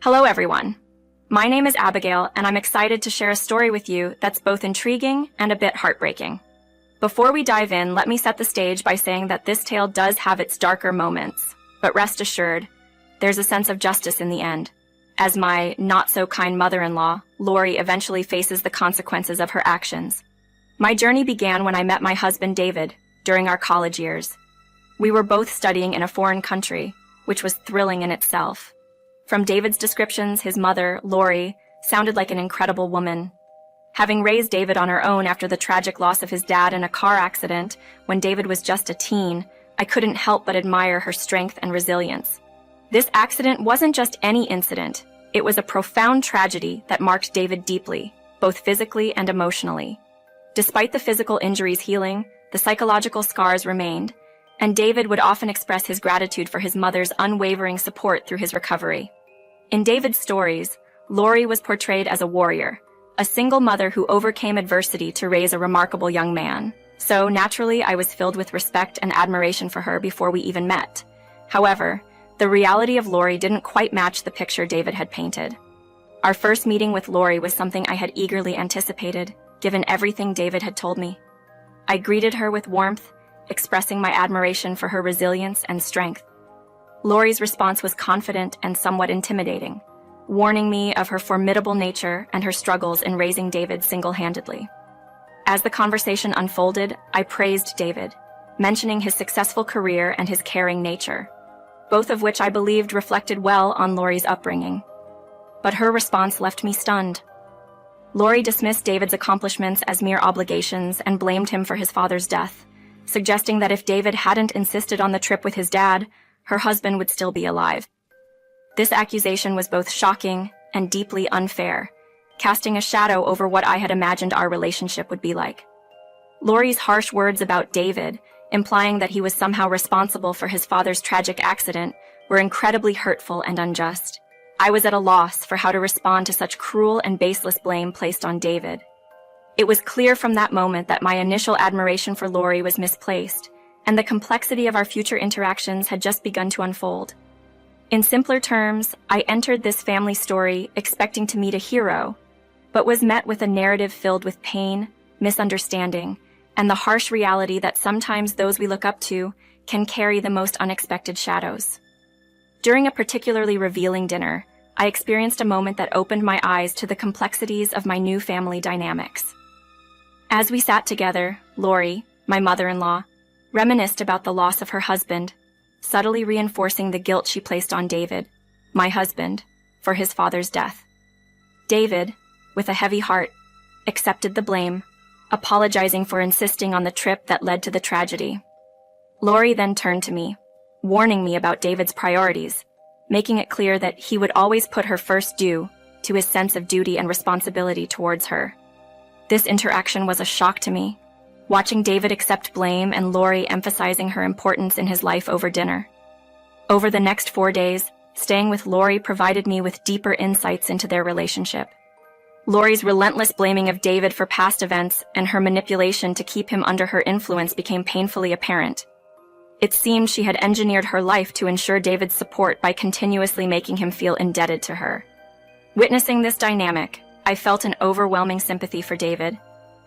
Hello, everyone. My name is Abigail, and I'm excited to share a story with you that's both intriguing and a bit heartbreaking. Before we dive in, let me set the stage by saying that this tale does have its darker moments, but rest assured, there's a sense of justice in the end, as my not-so-kind mother-in-law, Lori, eventually faces the consequences of her actions. My journey began when I met my husband, David, during our college years. We were both studying in a foreign country, which was thrilling in itself. From David's descriptions, his mother, Lori, sounded like an incredible woman. Having raised David on her own after the tragic loss of his dad in a car accident when David was just a teen, I couldn't help but admire her strength and resilience. This accident wasn't just any incident. It was a profound tragedy that marked David deeply, both physically and emotionally. Despite the physical injuries healing, the psychological scars remained, and David would often express his gratitude for his mother's unwavering support through his recovery. In David's stories, Lori was portrayed as a warrior, a single mother who overcame adversity to raise a remarkable young man. So, naturally, I was filled with respect and admiration for her before we even met. However, the reality of Lori didn't quite match the picture David had painted. Our first meeting with Lori was something I had eagerly anticipated, given everything David had told me. I greeted her with warmth, expressing my admiration for her resilience and strength. Lori's response was confident and somewhat intimidating, warning me of her formidable nature and her struggles in raising David single-handedly. As the conversation unfolded, I praised David, mentioning his successful career and his caring nature, both of which I believed reflected well on Lori's upbringing. But her response left me stunned. Lori dismissed David's accomplishments as mere obligations and blamed him for his father's death, suggesting that if David hadn't insisted on the trip with his dad, her husband would still be alive. This accusation was both shocking and deeply unfair, casting a shadow over what I had imagined our relationship would be like. Lori's harsh words about David, implying that he was somehow responsible for his father's tragic accident, were incredibly hurtful and unjust. I was at a loss for how to respond to such cruel and baseless blame placed on David. It was clear from that moment that my initial admiration for Lori was misplaced, and the complexity of our future interactions had just begun to unfold. In simpler terms, I entered this family story expecting to meet a hero, but was met with a narrative filled with pain, misunderstanding, and the harsh reality that sometimes those we look up to can carry the most unexpected shadows. During a particularly revealing dinner, I experienced a moment that opened my eyes to the complexities of my new family dynamics. As we sat together, Lori, my mother-in-law, reminisced about the loss of her husband, subtly reinforcing the guilt she placed on David, my husband, for his father's death. David, with a heavy heart, accepted the blame, apologizing for insisting on the trip that led to the tragedy. Lori then turned to me, warning me about David's priorities, making it clear that he would always put her first due to his sense of duty and responsibility towards her. This interaction was a shock to me, watching David accept blame and Lori emphasizing her importance in his life over dinner. Over the next 4 days, staying with Lori provided me with deeper insights into their relationship. Lori's relentless blaming of David for past events and her manipulation to keep him under her influence became painfully apparent. It seemed she had engineered her life to ensure David's support by continuously making him feel indebted to her. Witnessing this dynamic, I felt an overwhelming sympathy for David,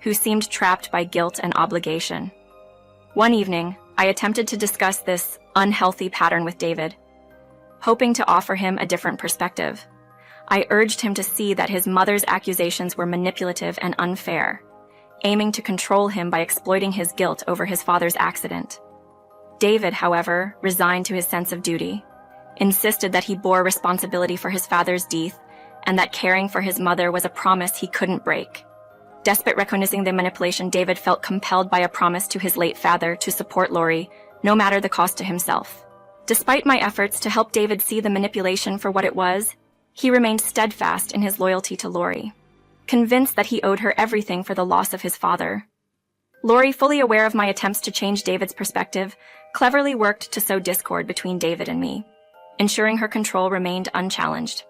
who seemed trapped by guilt and obligation. One evening, I attempted to discuss this unhealthy pattern with David, hoping to offer him a different perspective. I urged him to see that his mother's accusations were manipulative and unfair, aiming to control him by exploiting his guilt over his father's accident. David, however, resigned to his sense of duty, insisted that he bore responsibility for his father's death, and that caring for his mother was a promise he couldn't break. Despite recognizing the manipulation, David felt compelled by a promise to his late father to support Lori, no matter the cost to himself. Despite my efforts to help David see the manipulation for what it was, he remained steadfast in his loyalty to Lori, convinced that he owed her everything for the loss of his father. Lori, fully aware of my attempts to change David's perspective, cleverly worked to sow discord between David and me, ensuring her control remained unchallenged.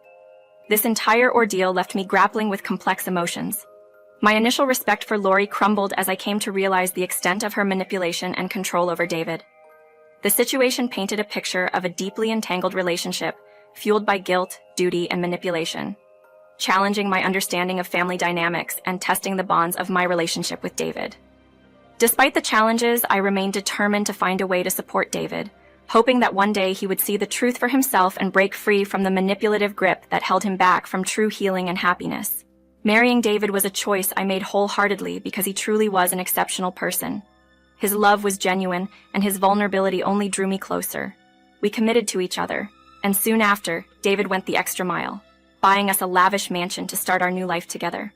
This entire ordeal left me grappling with complex emotions. My initial respect for Lori crumbled as I came to realize the extent of her manipulation and control over David. The situation painted a picture of a deeply entangled relationship fueled by guilt, duty, and manipulation, challenging my understanding of family dynamics and testing the bonds of my relationship with David. Despite the challenges, I remained determined to find a way to support David, hoping that one day he would see the truth for himself and break free from the manipulative grip that held him back from true healing and happiness. Marrying David was a choice I made wholeheartedly because he truly was an exceptional person. His love was genuine, and his vulnerability only drew me closer. We committed to each other, and soon after, David went the extra mile, buying us a lavish mansion to start our new life together.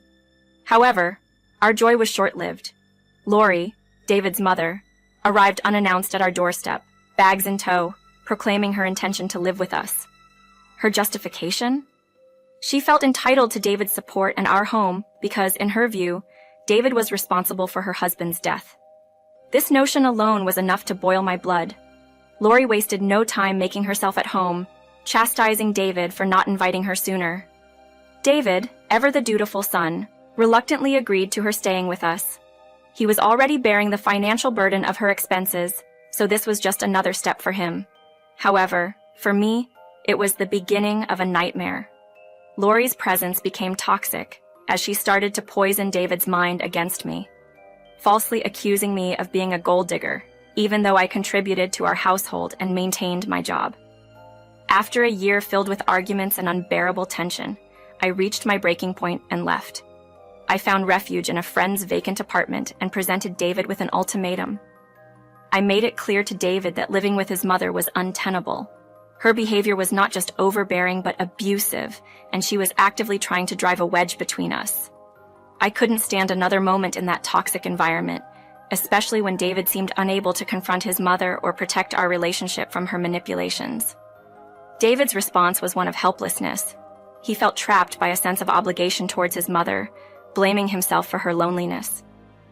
However, our joy was short-lived. Lori, David's mother, arrived unannounced at our doorstep, bags in tow, proclaiming her intention to live with us. Her justification? She felt entitled to David's support and our home because, in her view, David was responsible for her husband's death. This notion alone was enough to boil my blood. Lori wasted no time making herself at home, chastising David for not inviting her sooner. David, ever the dutiful son, reluctantly agreed to her staying with us. He was already bearing the financial burden of her expenses, so this was just another step for him. However, for me, it was the beginning of a nightmare. Lori's presence became toxic as she started to poison David's mind against me, falsely accusing me of being a gold digger, even though I contributed to our household and maintained my job. After a year filled with arguments and unbearable tension, I reached my breaking point and left. I found refuge in a friend's vacant apartment and presented David with an ultimatum. I made it clear to David that living with his mother was untenable. Her behavior was not just overbearing but abusive, and she was actively trying to drive a wedge between us. I couldn't stand another moment in that toxic environment, especially when David seemed unable to confront his mother or protect our relationship from her manipulations. David's response was one of helplessness. He felt trapped by a sense of obligation towards his mother, blaming himself for her loneliness.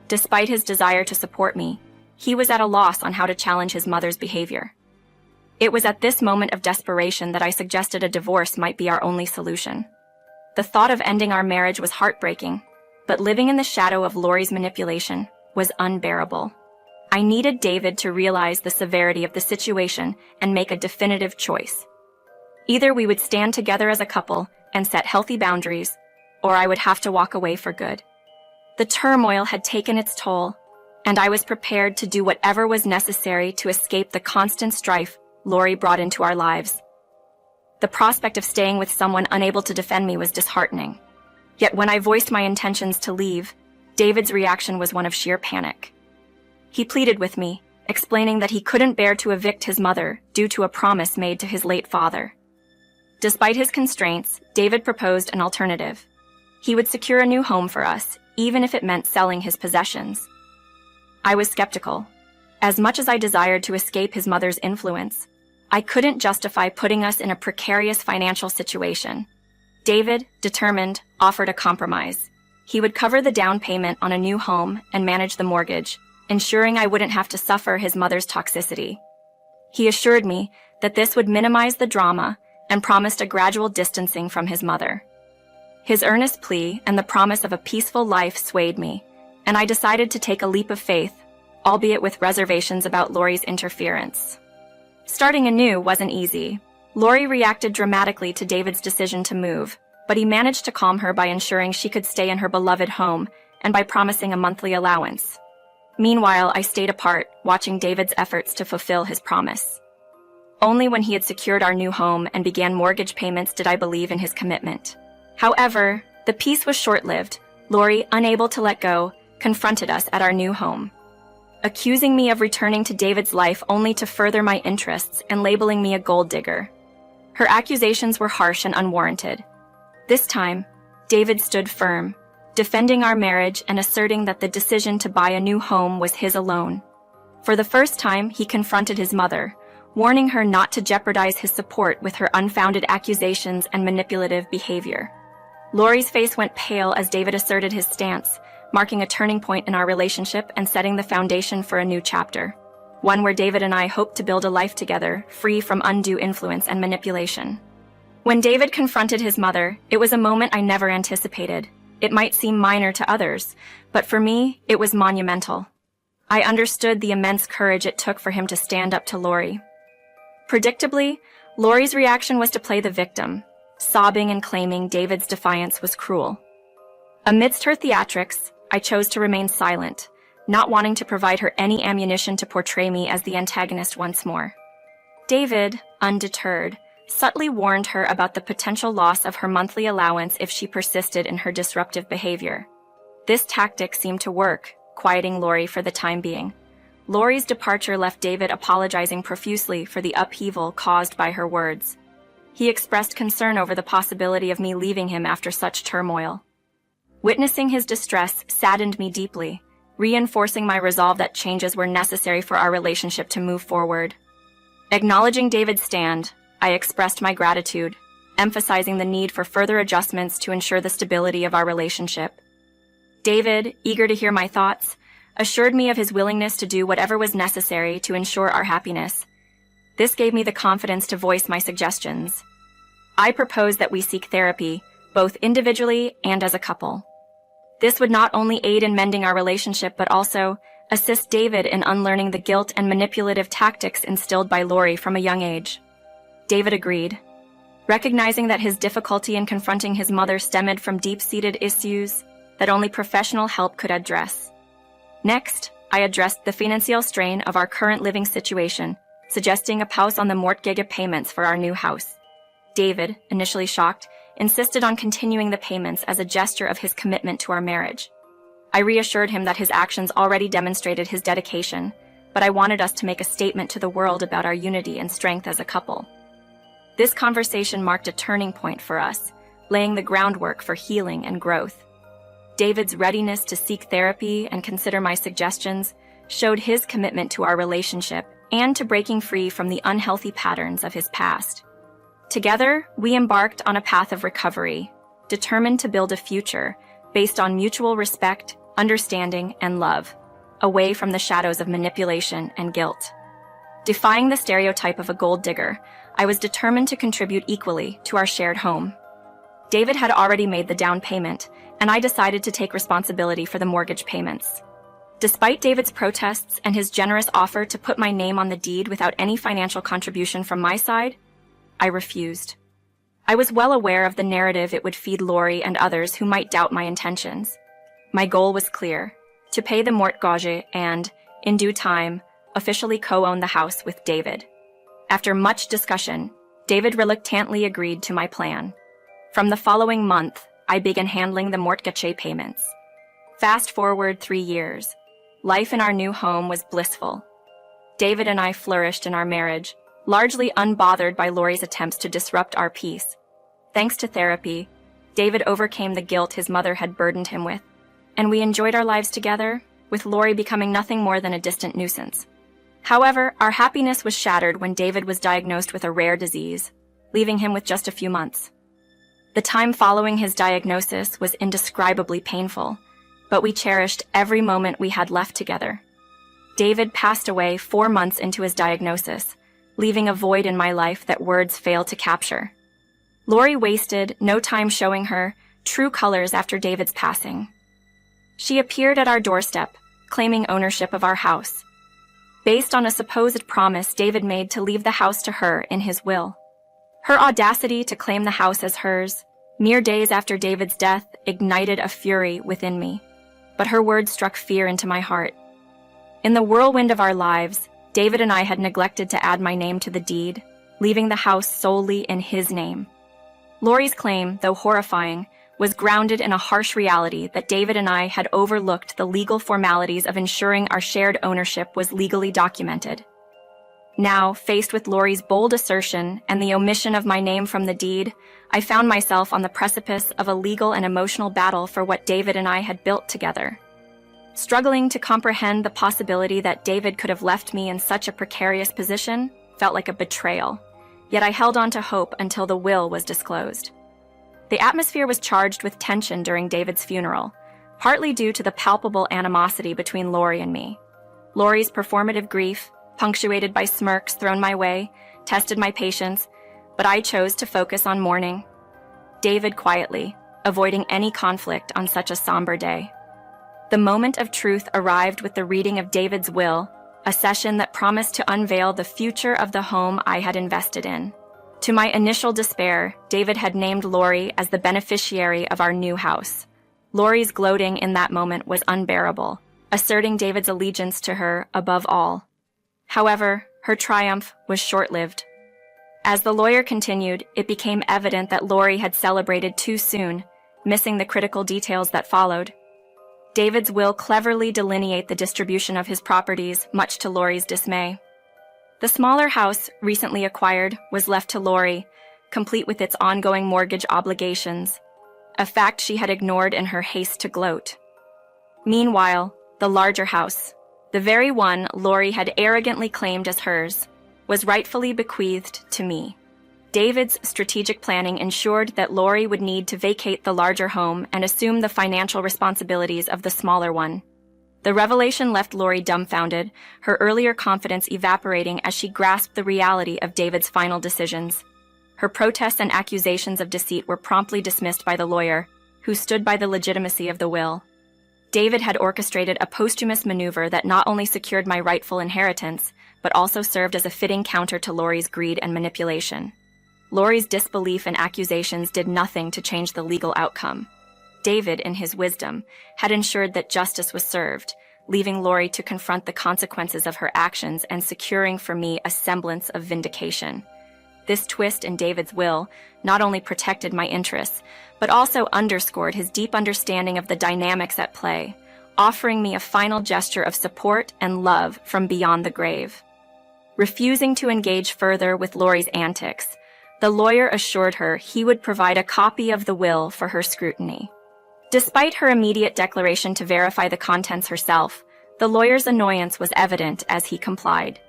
Despite his desire to support me, he was at a loss on how to challenge his mother's behavior. It was at this moment of desperation that I suggested a divorce might be our only solution. The thought of ending our marriage was heartbreaking, but living in the shadow of Lori's manipulation was unbearable. I needed David to realize the severity of the situation and make a definitive choice. Either we would stand together as a couple and set healthy boundaries, or I would have to walk away for good. The turmoil had taken its toll, and I was prepared to do whatever was necessary to escape the constant strife Lori brought into our lives. The prospect of staying with someone unable to defend me was disheartening. Yet when I voiced my intentions to leave, David's reaction was one of sheer panic. He pleaded with me, explaining that he couldn't bear to evict his mother due to a promise made to his late father. Despite his constraints, David proposed an alternative. He would secure a new home for us, even if it meant selling his possessions. I was skeptical. As much as I desired to escape his mother's influence, I couldn't justify putting us in a precarious financial situation. David, determined, offered a compromise. He would cover the down payment on a new home and manage the mortgage, ensuring I wouldn't have to suffer his mother's toxicity. He assured me that this would minimize the drama and promised a gradual distancing from his mother. His earnest plea and the promise of a peaceful life swayed me, and I decided to take a leap of faith, albeit with reservations about Lori's interference. Starting anew wasn't easy. Lori reacted dramatically to David's decision to move, but he managed to calm her by ensuring she could stay in her beloved home and by promising a monthly allowance. Meanwhile, I stayed apart, watching David's efforts to fulfill his promise. Only when he had secured our new home and began mortgage payments did I believe in his commitment. However, the peace was short-lived. Lori, unable to let go, confronted us at our new home, accusing me of returning to David's life only to further my interests and labeling me a gold digger. Her accusations were harsh and unwarranted. This time, David stood firm, defending our marriage and asserting that the decision to buy a new home was his alone. For the first time, he confronted his mother, warning her not to jeopardize his support with her unfounded accusations and manipulative behavior. Lori's face went pale as David asserted his stance, marking a turning point in our relationship and setting the foundation for a new chapter, one where David and I hoped to build a life together, free from undue influence and manipulation. When David confronted his mother, it was a moment I never anticipated. It might seem minor to others, but for me, it was monumental. I understood the immense courage it took for him to stand up to Lori. Predictably, Lori's reaction was to play the victim, sobbing and claiming David's defiance was cruel. Amidst her theatrics, I chose to remain silent, not wanting to provide her any ammunition to portray me as the antagonist once more. David, undeterred, subtly warned her about the potential loss of her monthly allowance if she persisted in her disruptive behavior. This tactic seemed to work, quieting Lori for the time being. Lori's departure left David apologizing profusely for the upheaval caused by her words. He expressed concern over the possibility of me leaving him after such turmoil. Witnessing his distress saddened me deeply, reinforcing my resolve that changes were necessary for our relationship to move forward. Acknowledging David's stand, I expressed my gratitude, emphasizing the need for further adjustments to ensure the stability of our relationship. David, eager to hear my thoughts, assured me of his willingness to do whatever was necessary to ensure our happiness. This gave me the confidence to voice my suggestions. I proposed that we seek therapy, both individually and as a couple. This would not only aid in mending our relationship, but also assist David in unlearning the guilt and manipulative tactics instilled by Lori from a young age. David agreed, recognizing that his difficulty in confronting his mother stemmed from deep-seated issues that only professional help could address. Next, I addressed the financial strain of our current living situation, suggesting a pause on the mortgage payments for our new house. David, initially shocked, insisted on continuing the payments as a gesture of his commitment to our marriage. I reassured him that his actions already demonstrated his dedication, but I wanted us to make a statement to the world about our unity and strength as a couple. This conversation marked a turning point for us, laying the groundwork for healing and growth. David's readiness to seek therapy and consider my suggestions showed his commitment to our relationship and to breaking free from the unhealthy patterns of his past. Together, we embarked on a path of recovery, determined to build a future based on mutual respect, understanding, and love, away from the shadows of manipulation and guilt. Defying the stereotype of a gold digger, I was determined to contribute equally to our shared home. David had already made the down payment, and I decided to take responsibility for the mortgage payments. Despite David's protests and his generous offer to put my name on the deed without any financial contribution from my side, I refused. I was well aware of the narrative it would feed Lori and others who might doubt my intentions. My goal was clear: to pay the mortgage and, in due time, officially co-own the house with David. After much discussion, David reluctantly agreed to my plan. From the following month, I began handling the mortgage payments. Fast forward 3 years. Life in our new home was blissful. David and I flourished in our marriage, largely unbothered by Lori's attempts to disrupt our peace. Thanks to therapy, David overcame the guilt his mother had burdened him with, and we enjoyed our lives together, with Lori becoming nothing more than a distant nuisance. However, our happiness was shattered when David was diagnosed with a rare disease, leaving him with just a few months. The time following his diagnosis was indescribably painful, but we cherished every moment we had left together. David passed away 4 months into his diagnosis, leaving a void in my life that words fail to capture. Lori wasted no time showing her true colors after David's passing. She appeared at our doorstep, claiming ownership of our house, based on a supposed promise David made to leave the house to her in his will. Her audacity to claim the house as hers, mere days after David's death, ignited a fury within me, but her words struck fear into my heart. In the whirlwind of our lives, David and I had neglected to add my name to the deed, leaving the house solely in his name. Lori's claim, though horrifying, was grounded in a harsh reality that David and I had overlooked the legal formalities of ensuring our shared ownership was legally documented. Now, faced with Lori's bold assertion and the omission of my name from the deed, I found myself on the precipice of a legal and emotional battle for what David and I had built together. Struggling to comprehend the possibility that David could have left me in such a precarious position felt like a betrayal, yet I held on to hope until the will was disclosed. The atmosphere was charged with tension during David's funeral, partly due to the palpable animosity between Lori and me. Lori's performative grief, punctuated by smirks thrown my way, tested my patience, but I chose to focus on mourning. David quietly, avoiding any conflict on such a somber day. The moment of truth arrived with the reading of David's will, a session that promised to unveil the future of the home I had invested in. To my initial despair, David had named Lori as the beneficiary of our new house. Lori's gloating in that moment was unbearable, asserting David's allegiance to her above all. However, her triumph was short-lived. As the lawyer continued, it became evident that Lori had celebrated too soon, missing the critical details that followed. David's will cleverly delineate the distribution of his properties, much to Lori's dismay. The smaller house, recently acquired, was left to Lori, complete with its ongoing mortgage obligations, a fact she had ignored in her haste to gloat. Meanwhile, the larger house, the very one Lori had arrogantly claimed as hers, was rightfully bequeathed to me. David's strategic planning ensured that Lori would need to vacate the larger home and assume the financial responsibilities of the smaller one. The revelation left Lori dumbfounded, her earlier confidence evaporating as she grasped the reality of David's final decisions. Her protests and accusations of deceit were promptly dismissed by the lawyer, who stood by the legitimacy of the will. David had orchestrated a posthumous maneuver that not only secured my rightful inheritance, but also served as a fitting counter to Lori's greed and manipulation. Lori's disbelief and accusations did nothing to change the legal outcome. David, in his wisdom, had ensured that justice was served, leaving Lori to confront the consequences of her actions and securing for me a semblance of vindication. This twist in David's will not only protected my interests, but also underscored his deep understanding of the dynamics at play, offering me a final gesture of support and love from beyond the grave. Refusing to engage further with Lori's antics, the lawyer assured her he would provide a copy of the will for her scrutiny. Despite her immediate declaration to verify the contents herself, the lawyer's annoyance was evident as he complied.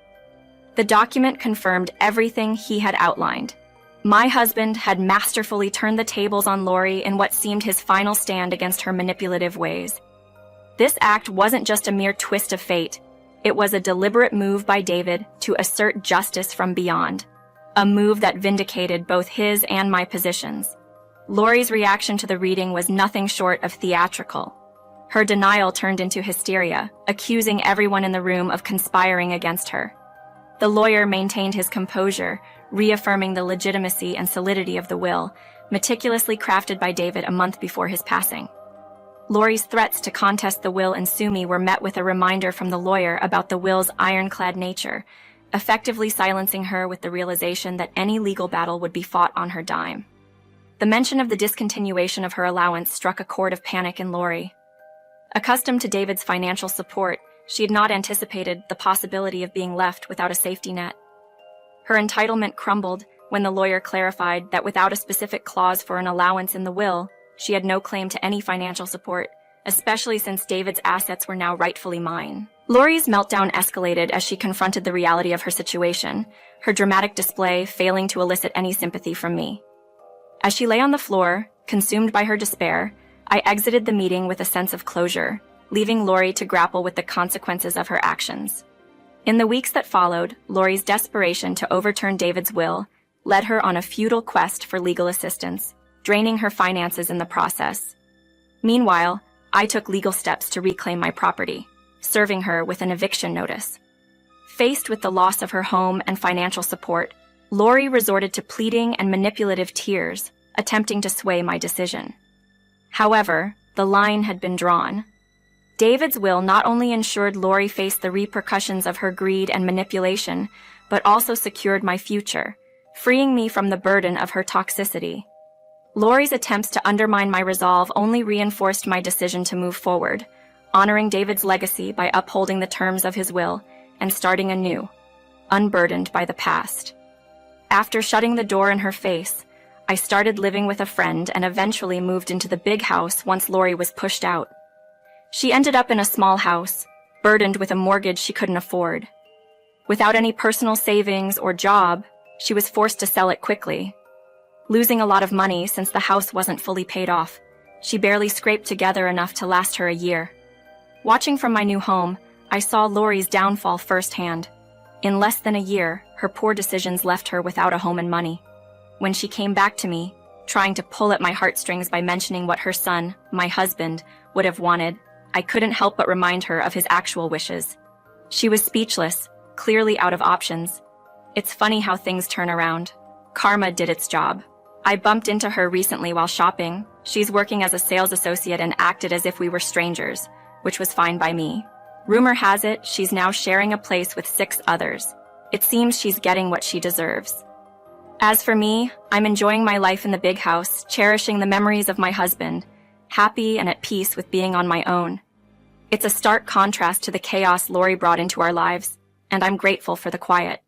The document confirmed everything he had outlined. My husband had masterfully turned the tables on Lori in what seemed his final stand against her manipulative ways. This act wasn't just a mere twist of fate, it was a deliberate move by David to assert justice from beyond, a move that vindicated both his and my positions. Lori's reaction to the reading was nothing short of theatrical. Her denial turned into hysteria, accusing everyone in the room of conspiring against her. The lawyer maintained his composure, reaffirming the legitimacy and solidity of the will, meticulously crafted by David a month before his passing. Lori's threats to contest the will and sue me were met with a reminder from the lawyer about the will's ironclad nature, effectively silencing her with the realization that any legal battle would be fought on her dime. The mention of the discontinuation of her allowance struck a chord of panic in Lori. Accustomed to David's financial support, she had not anticipated the possibility of being left without a safety net. Her entitlement crumbled when the lawyer clarified that without a specific clause for an allowance in the will, she had no claim to any financial support, especially since David's assets were now rightfully mine. Lori's meltdown escalated as she confronted the reality of her situation, her dramatic display failing to elicit any sympathy from me. As she lay on the floor, consumed by her despair, I exited the meeting with a sense of closure, leaving Lori to grapple with the consequences of her actions. In the weeks that followed, Lori's desperation to overturn David's will led her on a futile quest for legal assistance, draining her finances in the process. Meanwhile, I took legal steps to reclaim my property, serving her with an eviction notice. Faced with the loss of her home and financial support, Lori resorted to pleading and manipulative tears, attempting to sway my decision. However, the line had been drawn. David's will not only ensured Lori faced the repercussions of her greed and manipulation, but also secured my future, freeing me from the burden of her toxicity. Lori's attempts to undermine my resolve only reinforced my decision to move forward, honoring David's legacy by upholding the terms of his will and starting anew, unburdened by the past. After shutting the door in her face, I started living with a friend and eventually moved into the big house once Lori was pushed out. She ended up in a small house, burdened with a mortgage she couldn't afford. Without any personal savings or job, she was forced to sell it quickly. Losing a lot of money since the house wasn't fully paid off, she barely scraped together enough to last her a year. Watching from my new home, I saw Lori's downfall firsthand. In less than a year, her poor decisions left her without a home and money. When she came back to me, trying to pull at my heartstrings by mentioning what her son, my husband, would have wanted, I couldn't help but remind her of his actual wishes. She was speechless, clearly out of options. It's funny how things turn around. Karma did its job. I bumped into her recently while shopping. She's working as a sales associate and acted as if we were strangers, which was fine by me. Rumor has it, she's now sharing a place with 6 others. It seems she's getting what she deserves. As for me, I'm enjoying my life in the big house, cherishing the memories of my husband, happy and at peace with being on my own. It's a stark contrast to the chaos Lori brought into our lives, and I'm grateful for the quiet.